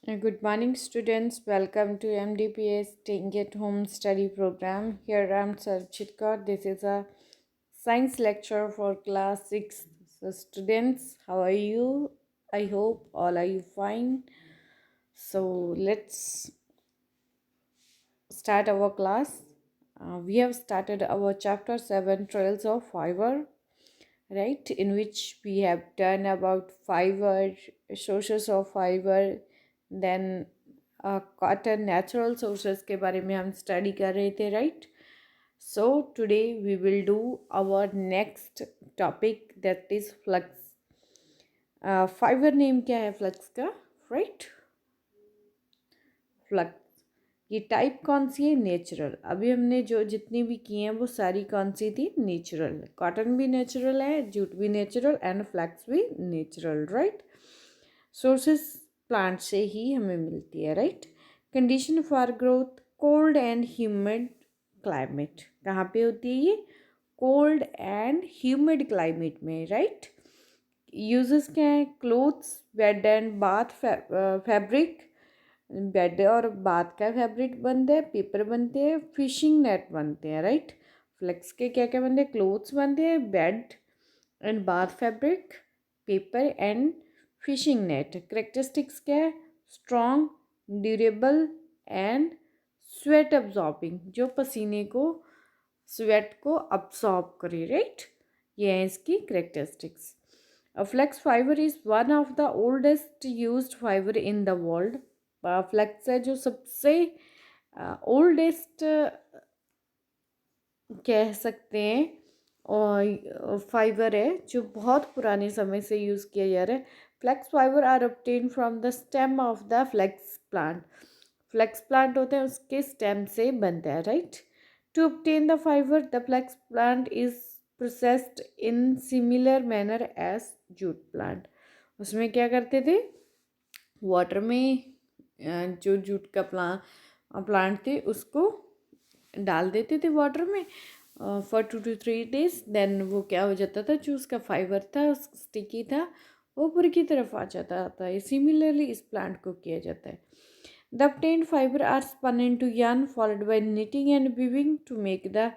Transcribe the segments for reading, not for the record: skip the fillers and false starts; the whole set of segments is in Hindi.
Good morning, students. Welcome to MDPS Staying at Home Study Program. Here I'm Sarchit Kaur. This is a science lecture for class 6. So, students, how are you? I hope all are you fine. So, let's start our class. We have started our chapter 7 Trails of Fiber, right? In which we have done about fiber, sources of fiber, then cotton natural sources के बारे में हम स्टडी कर रहे थे, right? So today we will do our next topic that is flux. Fibre name क्या है फ्लक्स का, राइट? फ्लक्स. ये टाइप कौन सी है? नेचुरल. अभी हमने जो जितनी भी की हैं वो सारी कौन सी थी? नेचुरल. कॉटन भी नेचुरल है, जूट भी नेचुरल एंड फ्लैक्स भी नेचुरल, राइट? सोर्सेस प्लांट से ही हमें मिलती है, right? Condition for growth cold and humid climate. कहाँ पे होती है ये? कोल्ड एंड ह्यूमिड क्लाइमेट में, राइट? यूजेस क्या है? Clothes, bed and bath fabric. Bed और बाथ का फैब्रिक बनते हैं, पेपर बनते हैं, फिशिंग नेट बनते हैं, राइट? फ्लेक्स के क्या क्या बनते हैं? क्लोथ्स बनते हैं, bed and bath fabric, paper and fishing net. Characteristics क्या है? Strong, durable and sweat absorbing. जो पसीने को, स्वेट को अब्सॉर्ब करे, राइट? ये है इसकी characteristics. Flax fibre is one of the oldest used fibre in the world. Flax है जो सबसे ओल्डेस्ट कह सकते हैं और फाइबर है जो बहुत पुराने समय से यूज़ किया जा रहा है. Flax fibre are obtain from the stem of the flax plant. Flax plant होते हैं, उसके स्टेम से बनता है, right? To obtain the fibre the flax plant is processed in similar manner as jute plant. उसमें क्या करते थे? वाटर में जो जूट का प्लांट थे उसको डाल देते थे वाटर में फॉर 2 to 3 days. देन वो क्या हो जाता था? जो उसका फाइबर था, स्टिकी था, वो ऊपर की तरफ आ जाता था. सिमिलरली इस प्लांट को किया जाता है. The obtained fiber are spun into yarn followed by knitting and weaving to make the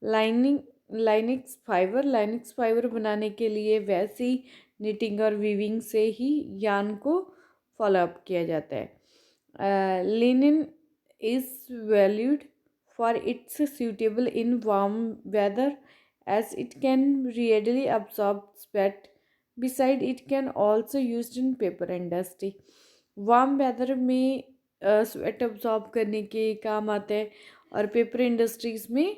lining Linux fibre. Linux fibre बनाने के लिए वैसी निटिंग और वीविंग से ही यान को फॉलोअप किया जाता है. Linen is valued for its suitable in warm weather as it can readily absorb sweat. Beside it can also used in paper industry. Warm weather में स्वेट अब्जॉर्ब करने के काम आता है और पेपर इंडस्ट्रीज में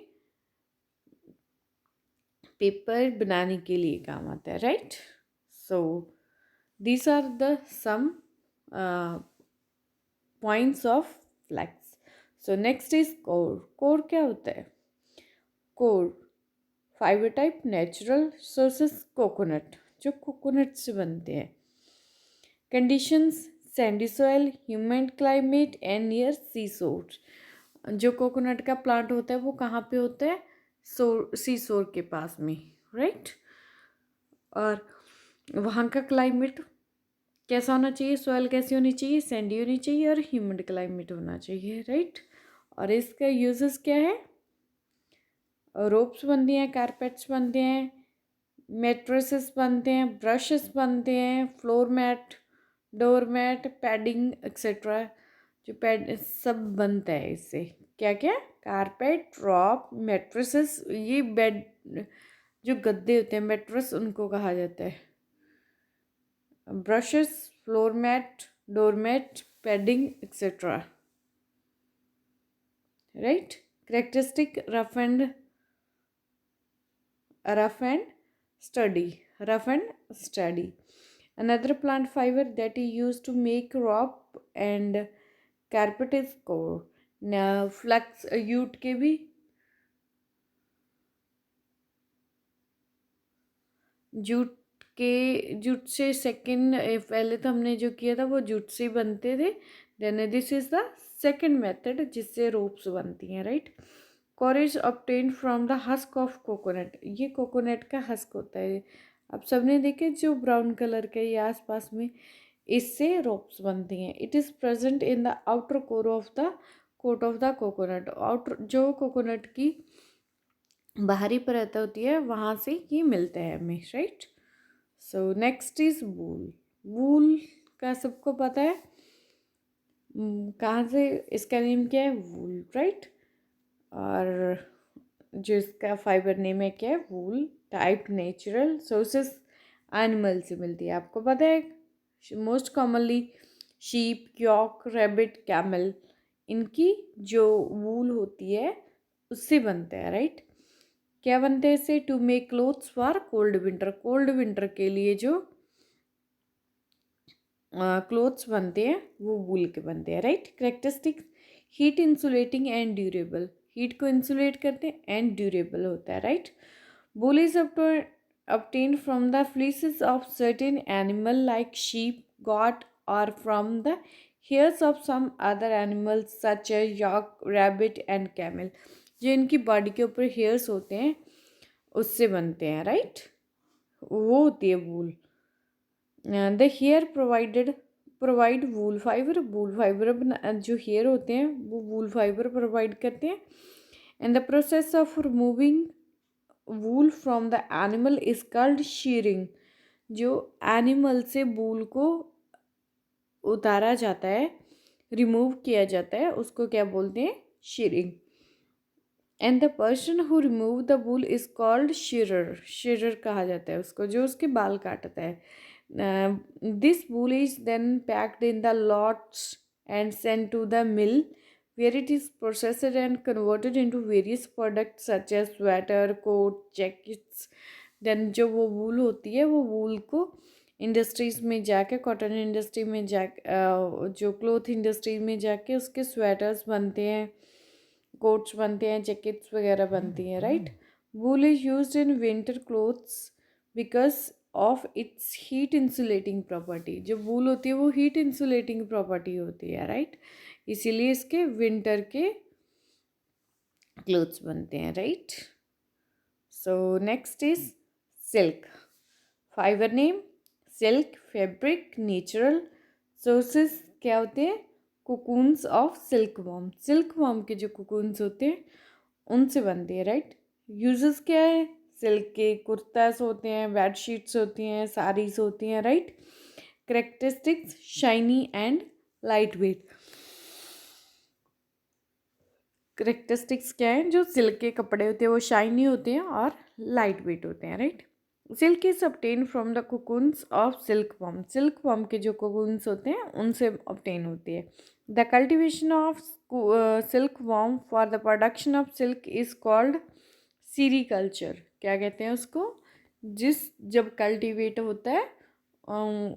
पेपर बनाने के लिए काम आता है, right? So these are the some points of flax. So next is coir. Coir क्या होता है? Coir fibre type natural sources coconut, जो कोकोनट से बनते हैं. Conditions sandy soil, humid climate and near sea source. जो कोकोनट का प्लांट होता है वो कहाँ पे होता है? सी सोर के पास में, राइट? और वहाँ का क्लाइमेट कैसा होना चाहिए? सॉइल कैसी होनी चाहिए? सैंडी होनी चाहिए और ह्यूमिड क्लाइमेट होना चाहिए, राइट? और इसका यूजेस क्या है? रोप्स बनती हैं, कारपेट्स बनते हैं, मेट्रेसेस बनते हैं, ब्रशेस बनते हैं, floor mat, door mat, padding etcetera. जो पैड सब बनता है इससे. क्या क्या? Carpet, rope, mattresses. ये बेड जो गद्दे होते हैं, मेट्रेस उनको कहा जाता है. Brushes, floor mat, door mat, padding etcetera, right? Characteristic rough and rough and sturdy. Another plant fiber that is used to make rope and carpet is core. Now flax यूट के भी जूट से सेकंड, पहले तो हमने जो किया था वो जूट से बनते थे. Then this is the second method जिससे रोप्स बनती हैं, right? Coir is obtain from the husk of coconut. ये कोकोनट का हस्क होता है. अब सबने देखे जो ब्राउन कलर के ये आसपास में इससे रोप्स बनती हैं। It is present in the outer core of the coat of the coconut. Outer जो कोकोनट की बाहरी परत होती है वहाँ से ये मिलते हैं हमें, राइट। सो नेक्स्ट इज वूल। वूल का सबको पता है कहाँ से इसका नेम क्या है, वूल, राइट। और जो इसका फाइबर नेम है क्या है, wool. Type natural sources animal से मिलती है, आपको पता है। Most commonly sheep, yak, rabbit, camel, इनकी जो वूल होती है उससे बनते हैं, राइट। क्या बनते हैं इससे, to make clothes for cold winter. Cold winter के लिए जो क्लोथ्स बनते हैं वो वूल के बनते हैं, right. Characteristics, heat insulating and durable. Heat को इंसुलेट करते हैं एंड ड्यूरेबल होता है, right. Wool is obtained from the fleeces of certain animal like sheep, goat, or from the hairs of some other animals such as yak, rabbit and camel। जो इनकी बॉडी के ऊपर हेयर्स होते हैं उससे बनते हैं, राइट। वो होती है wool. The hair provide wool fibre. Wool fibre जो हेयर होते हैं वो वूल फाइबर प्रोवाइड करते हैं। And the process of removing wool from the animal is called shearing. जो एनिमल से वूल को उतारा जाता है, रिमूव किया जाता है, उसको क्या बोलते हैं, shearing. And the person who remove the wool is called shearer. Shearer कहा जाता है उसको जो उसके बाल काटता है। This wool is then packed in the lots and sent to the mill where it is processed and converted into various products such as sweater, coat, jackets। then जो वो वूल होती है वो वूल को इंडस्ट्रीज़ में जाके, कॉटन इंडस्ट्री में जो क्लोथ इंडस्ट्री में जाके उसके स्वेटर्स बनते हैं, कोट्स बनते हैं, जैकेट्स वगैरह बनती हैं, right. Wool is used in winter clothes because of it's heat insulating property. जो वूल होती है वो हीट इंसुलेटिंग प्रॉपर्टी होती है, राइट। इसीलिए इसके विंटर के क्लोथ्स बनते हैं, right. So next is silk. Fibre name silk, fabric, natural sources क्या होते हैं, cocoons of silk worm. Silk worm के जो कोकून्स होते हैं उनसे बनती है, राइट। यूजेस क्या है, सिल्क के कुर्तास होते हैं, बेड शीट्स होती हैं, साड़ीज होती हैं, right. Characteristics, shiny and light weight. Characteristics क्या है, जो सिल्क के कपड़े होते हैं वो शाइनी होते हैं और लाइट वेट होते हैं, right. Silk is obtain from the cocoons of silk worm. Silk worm के जो कोकून्स होते हैं उनसे ऑब्टेन होती है। The cultivation of silk worm for the production of silk is called sericulture. क्या कहते हैं उसको, जब कल्टिवेट होता है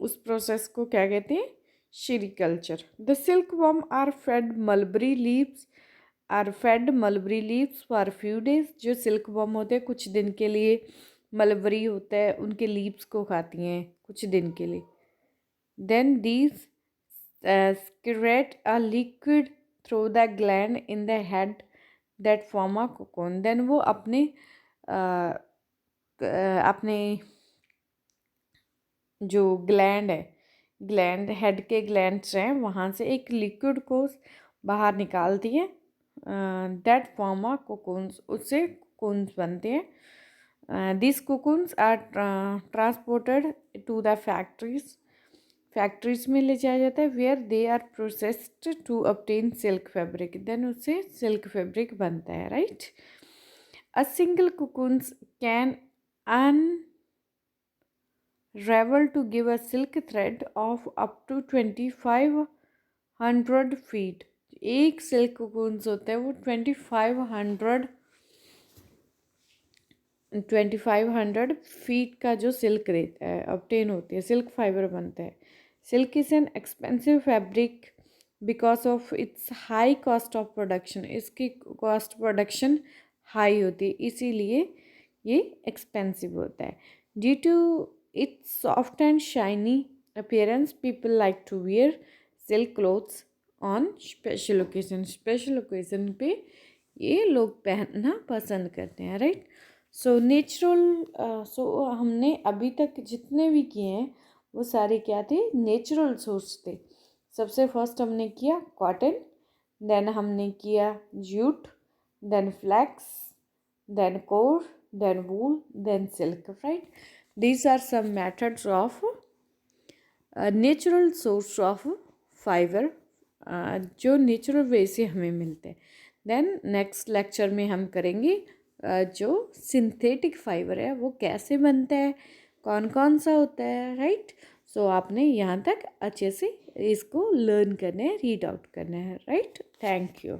उस प्रोसेस को क्या कहते हैं, sericulture. The silkworm are fed mulberry leaves for few days. जो सिल्क वॉर्म होते हैं कुछ दिन के लिए मलबरी होता है उनके लीव्स को खाती हैं कुछ दिन के लिए। Then these secrete a liquid through the gland in the head that form a cocoon। then वो अपने जो ग्लैंड है, ग्लैंड हेड के ग्लैंड्स हैं वहाँ से एक लिक्विड को बाहर निकालती है, दैट फॉर्म अ कोकून्स, उससे कोकून्स बनते हैं। This cocoons are transported to the factories में ले जाया जाता है, where they are processed to obtain silk fabric. Then उससे सिल्क फैब्रिक बनता है, right. A single cocoons can unravel to give a silk thread of up to 2500 feet। एक सिल्क कोकून्स होता है वो 2500 फीट का जो सिल्क रहता है ऑब्टेन होती है, सिल्क फाइबर बनता है। Silk is an expensive fabric because of its high cost of production. इसकी कॉस्ट प्रोडक्शन हाई होती है इसीलिए ये एक्सपेंसिव होता है। Due to its soft and shiny appearance people like to wear silk clothes on special occasion. Special occasion पे ये लोग पहनना पसंद करते हैं, राइट। सो नेचुरल, हमने अभी तक जितने भी किए हैं वो सारे क्या थे, नेचुरल सोर्स थे। सबसे फर्स्ट हमने किया कॉटन, देन हमने किया jute, then flax, then coir, then wool, then silk, right. These are some methods of natural source of fibre, जो नेचुरल वे से हमें मिलते हैं। देन नेक्स्ट लेक्चर में हम करेंगे जो सिंथेटिक फाइबर है वो कैसे बनता है, कौन कौन सा होता है, राइट। सो आपने यहाँ तक अच्छे से इसको लर्न करना है, रीड आउट करना है, राइट। Thank you.